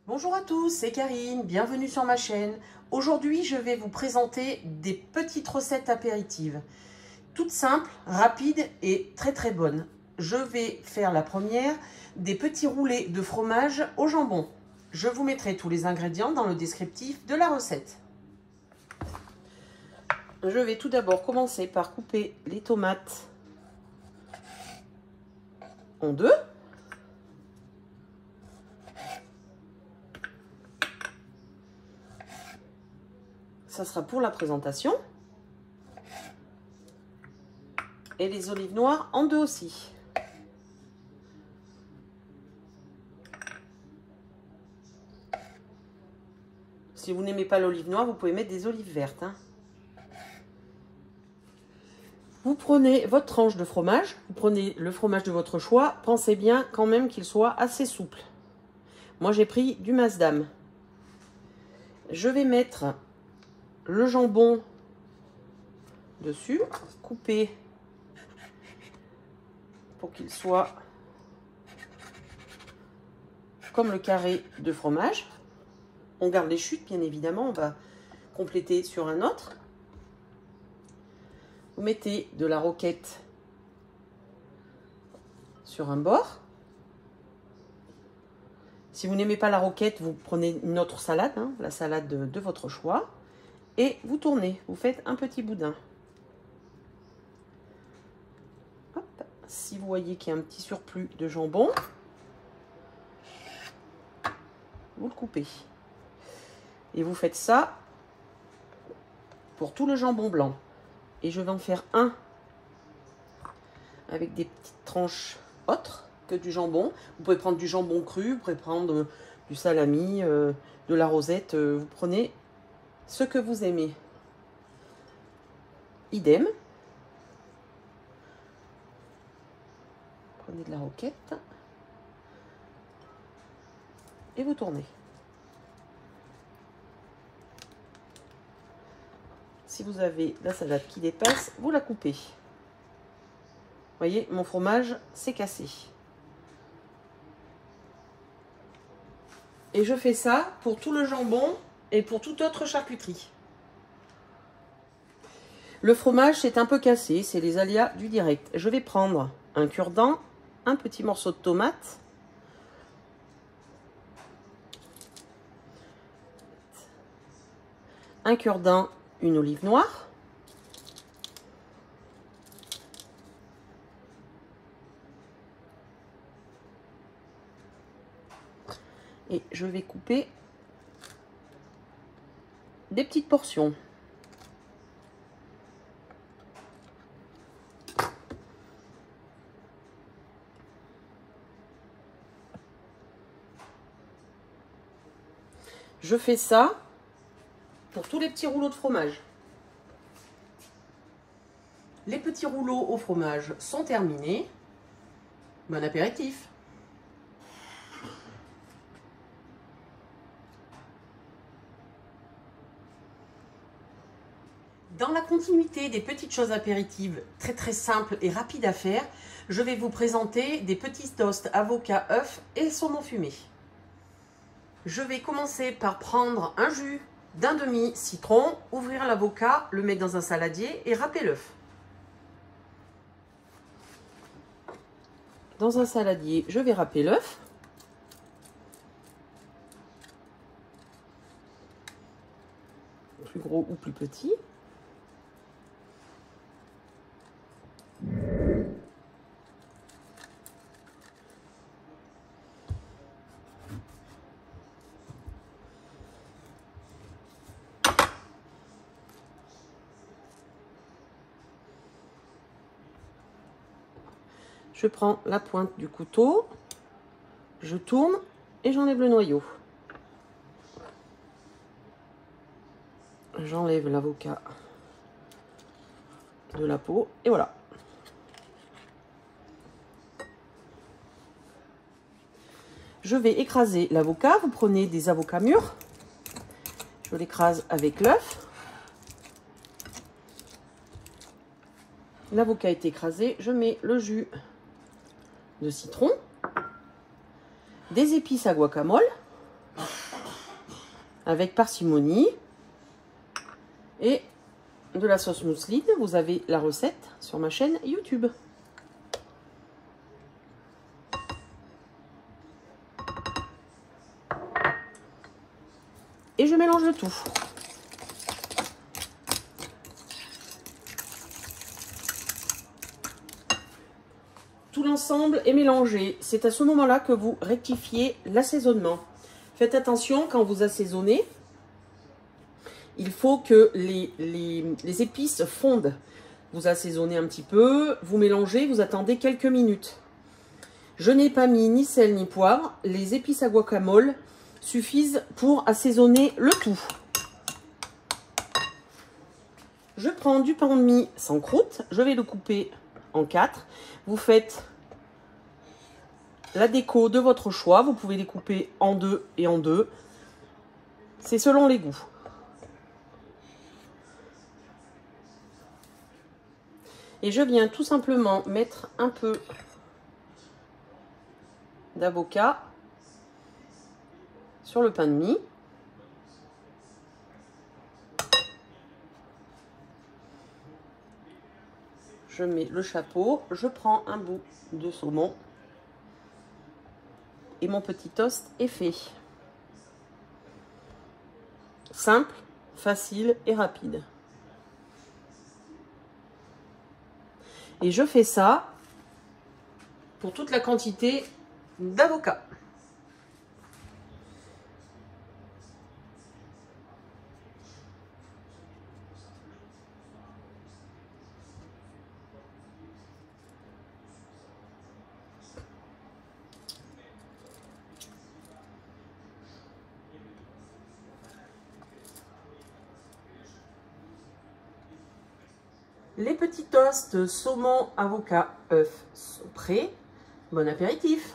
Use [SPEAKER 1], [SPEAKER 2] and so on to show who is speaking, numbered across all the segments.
[SPEAKER 1] Bonjour à tous, c'est Karine, bienvenue sur ma chaîne. Aujourd'hui, je vais vous présenter des petites recettes apéritives. Toutes simples, rapides et très bonnes. Je vais faire la première, des petits roulés de fromage au jambon. Je vous mettrai tous les ingrédients dans le descriptif de la recette. Je vais tout d'abord commencer par couper les tomates en deux. Ça sera pour la présentation. Et les olives noires en deux aussi. Si vous n'aimez pas l'olive noire, vous pouvez mettre des olives vertes. Vous prenez votre tranche de fromage, vous prenez le fromage de votre choix. Pensez bien quand même qu'il soit assez souple. Moi, j'ai pris du Maasdam. Je vais mettre le jambon dessus, coupé pour qu'il soit comme le carré de fromage. On garde les chutes, bien évidemment, on va compléter sur un autre. Vous mettez de la roquette sur un bord. Si vous n'aimez pas la roquette, vous prenez une autre salade, la salade de votre choix. Et vous tournez, vous faites un petit boudin. Hop. Si vous voyez qu'il y a un petit surplus de jambon, vous le coupez. Et vous faites ça pour tout le jambon blanc. Et je vais en faire un avec des petites tranches autres que du jambon. Vous pouvez prendre du jambon cru, vous pouvez prendre du salami, de la rosette. Vous prenez ce que vous aimez. Idem. Prenez de la roquette. Et vous tournez. Si vous avez la salade qui dépasse, vous la coupez. Vous voyez, mon fromage s'est cassé. Et je fais ça pour tout le jambon et pour toute autre charcuterie. Le fromage c'est un peu cassé, c'est les aléas du direct. Je vais prendre un cure-dent, un petit morceau de tomate, un cure-dent, une olive noire, et je vais couper des petites portions. Je fais ça pour tous les petits rouleaux de fromage. Les petits rouleaux au fromage sont terminés. Bon apéritif! Dans la continuité des petites choses apéritives très simples et rapides à faire, je vais vous présenter des petits toasts avocat, œuf et saumon fumé. Je vais commencer par prendre un jus d'un demi-citron, ouvrir l'avocat, le mettre dans un saladier et râper l'œuf. Dans un saladier, je vais râper l'œuf. Plus gros ou plus petit. Je prends la pointe du couteau, je tourne et j'enlève le noyau. J'enlève l'avocat de la peau et voilà. Je vais écraser l'avocat. Vous prenez des avocats mûrs. Je l'écrase avec l'œuf. L'avocat est écrasé. Je mets le jus de citron, des épices à guacamole, avec parcimonie. Et de la sauce mousseline, vous avez la recette sur ma chaîne YouTube. Et je mélange le tout. Tout l'ensemble est mélangé. C'est à ce moment-là que vous rectifiez l'assaisonnement. Faites attention quand vous assaisonnez. Il faut que les épices fondent. Vous assaisonnez un petit peu, vous mélangez, vous attendez quelques minutes. Je n'ai pas mis ni sel ni poivre. Les épices à guacamole suffisent pour assaisonner le tout. Je prends du pain de mie sans croûte. Je vais le couper en 4. Vous faites la déco de votre choix. Vous pouvez les couper en 2 et en 2. C'est selon les goûts. Et je viens tout simplement mettre un peu d'avocat sur le pain de mie. Je mets le chapeau, je prends un bout de saumon et mon petit toast est fait. Simple, facile et rapide. Et je fais ça pour toute la quantité d'avocat. Les petits toasts saumon, avocat, œufs sont prêts. Bon apéritif!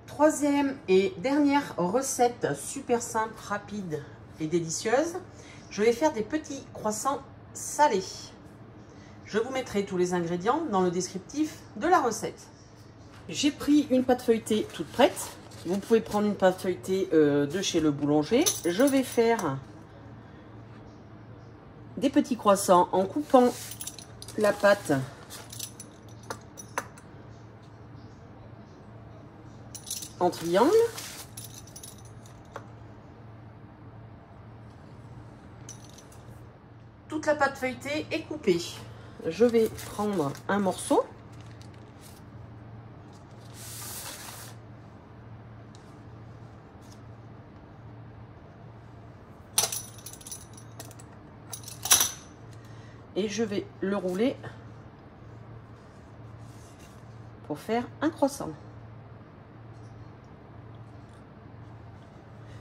[SPEAKER 1] Troisième et dernière recette super simple, rapide et délicieuse. Je vais faire des petits croissants salés. Je vous mettrai tous les ingrédients dans le descriptif de la recette. J'ai pris une pâte feuilletée toute prête. Vous pouvez prendre une pâte feuilletée de chez le boulanger. Je vais faire des petits croissants en coupant la pâte en triangle. Toute la pâte feuilletée est coupée. Je vais prendre un morceau. Et je vais le rouler pour faire un croissant.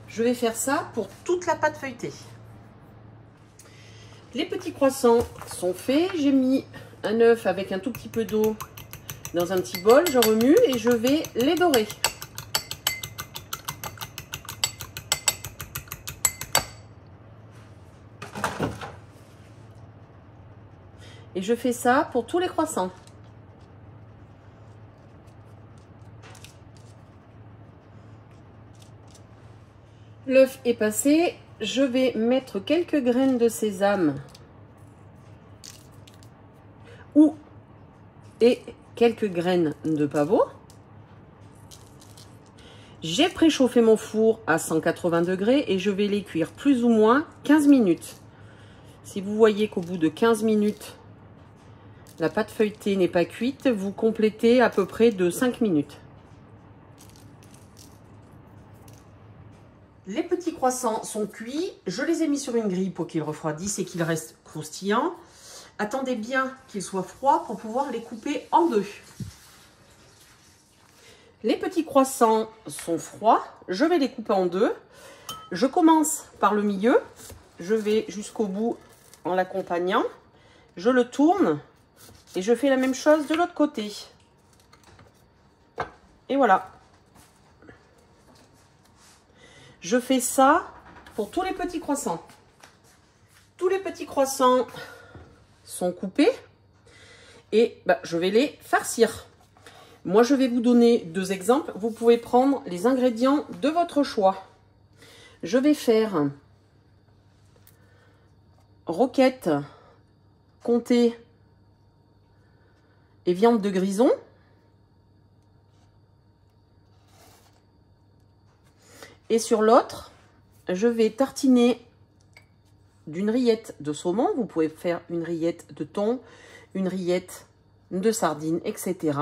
[SPEAKER 1] Je vais faire ça pour toute la pâte feuilletée. Les petits croissants sont faits. J'ai mis un œuf avec un tout petit peu d'eau dans un petit bol. Je remue et je vais les dorer. Et je fais ça pour tous les croissants. L'œuf est passé. Je vais mettre quelques graines de sésame et quelques graines de pavot. J'ai préchauffé mon four à 180 degrés et je vais les cuire plus ou moins 15 minutes. Si vous voyez qu'au bout de 15 minutes, la pâte feuilletée n'est pas cuite, vous complétez à peu près de 5 minutes. Les petits croissants sont cuits. Je les ai mis sur une grille pour qu'ils refroidissent et qu'ils restent croustillants. Attendez bien qu'ils soient froids pour pouvoir les couper en deux. Les petits croissants sont froids. Je vais les couper en deux. Je commence par le milieu. Je vais jusqu'au bout en l'accompagnant. Je le tourne et je fais la même chose de l'autre côté. Et voilà. Je fais ça pour tous les petits croissants. Tous les petits croissants sont coupés et je vais les farcir. Moi, je vais vous donner 2 exemples. Vous pouvez prendre les ingrédients de votre choix. Je vais faire roquette comté et viande de grison. Et sur l'autre, je vais tartiner d'une rillette de saumon. Vous pouvez faire une rillette de thon, une rillette de sardines, etc.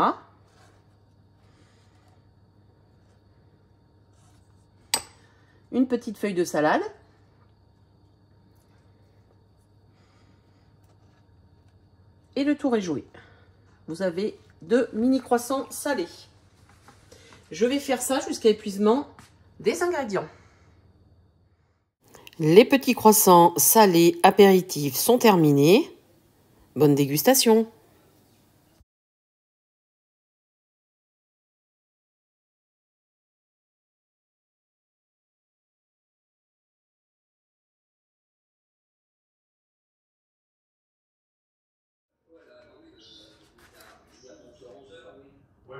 [SPEAKER 1] Une petite feuille de salade. Et le tour est joué. Vous avez 2 mini croissants salés. Je vais faire ça jusqu'à épuisement des ingrédients. Les petits croissants salés apéritifs sont terminés. Bonne dégustation!
[SPEAKER 2] Ouais,